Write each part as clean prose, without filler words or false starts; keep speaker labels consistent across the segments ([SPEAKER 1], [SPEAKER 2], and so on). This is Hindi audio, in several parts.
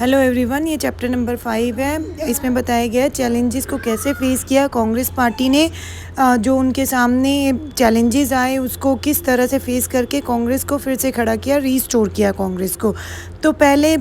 [SPEAKER 1] हेलो एवरीवन, ये चैप्टर नंबर 5 है। इसमें बताया गया है चैलेंजेस को कैसे फेस किया कांग्रेस पार्टी ने। जो उनके सामने चैलेंजेस आए उसको किस तरह से फेस करके कांग्रेस को फिर से खड़ा किया, रीस्टोर किया कांग्रेस को। तो पहले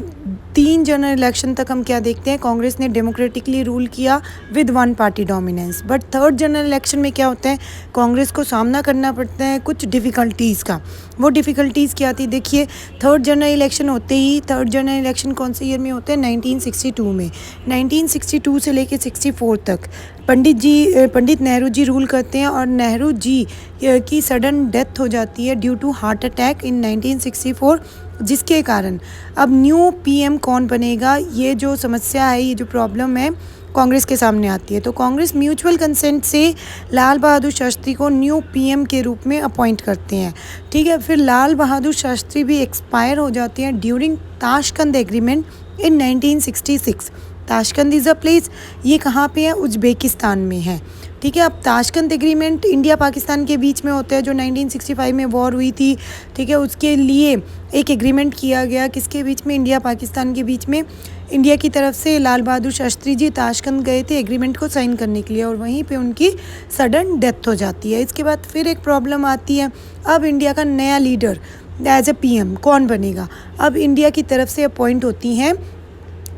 [SPEAKER 1] 3 जनरल इलेक्शन तक हम क्या देखते हैं, कांग्रेस ने डेमोक्रेटिकली रूल किया with 1 party dominance. But third general election में क्या होता है, कांग्रेस को सामना करना पड़ता है कुछ डिफ़िकल्टीज़ का। वो डिफ़िकल्टीज़ क्या थी, देखिए थर्ड जनरल इलेक्शन होते ही, थर्ड जनरल इलेक्शन कौन से ईयर में होते हैं, 1962 में। 1962 से लेके 64 तक पंडित नेहरू जी रूल करते हैं और नेहरू जी की सडन डेथ हो जाती है due to heart attack in 1964, जिसके कारण अब न्यू पीएम कौन बनेगा, ये जो समस्या है, ये जो प्रॉब्लम है कांग्रेस के सामने आती है। तो कांग्रेस म्यूचुअल कंसेंट से लाल बहादुर शास्त्री को न्यू पीएम के रूप में अपॉइंट करते हैं। ठीक है, फिर लाल बहादुर शास्त्री भी एक्सपायर हो जाते हैं during Tashkent agreement in 1966। Tashkent is a place, ये कहाँ पे है, उज्बेकिस्तान में है। ठीक है, अब ताशकंद एग्रीमेंट इंडिया पाकिस्तान के बीच में होता है, जो 1965 में वॉर हुई थी। ठीक है, उसके लिए एक एग्रीमेंट किया गया, किसके बीच में, इंडिया पाकिस्तान के बीच में। इंडिया की तरफ से लाल बहादुर शास्त्री जी ताशकंद गए थे एग्रीमेंट को साइन करने के लिए और वहीं पे उनकी सडन डेथ हो जाती है। इसके बाद फिर एक प्रॉब्लम आती है, अब इंडिया का नया लीडर एज ए पीएम कौन बनेगा। अब इंडिया की तरफ से अपॉइंट होती हैं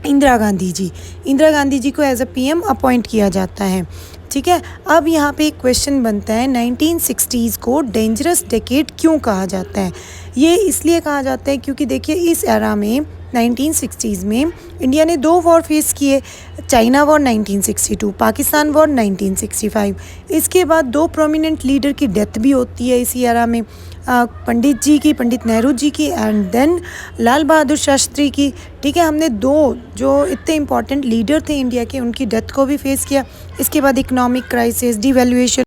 [SPEAKER 1] इंदिरा गांधी जी। इंदिरा गांधी जी को एज ए पीएम अपॉइंट किया जाता है। ठीक है, अब यहाँ पे एक क्वेश्चन बनता है, 1960s को डेंजरस डेकेड क्यों कहा जाता है। ये इसलिए कहा जाता है क्योंकि देखिए इस एरा में 1960s में इंडिया ने 2 वॉर फेस किए, चाइना वॉर 1962, पाकिस्तान वॉर 1965। इसके बाद 2 प्रोमिनेंट लीडर की डेथ भी होती है इसी एरा में, पंडित नेहरू जी की एंड देन लाल बहादुर शास्त्री की। ठीक है, हमने 2 जो इतने इंपॉर्टेंट लीडर थे इंडिया के, उनकी डेथ को भी फेस किया। इसके बाद इकोनॉमिक क्राइसिस, डिवैल्यूएशन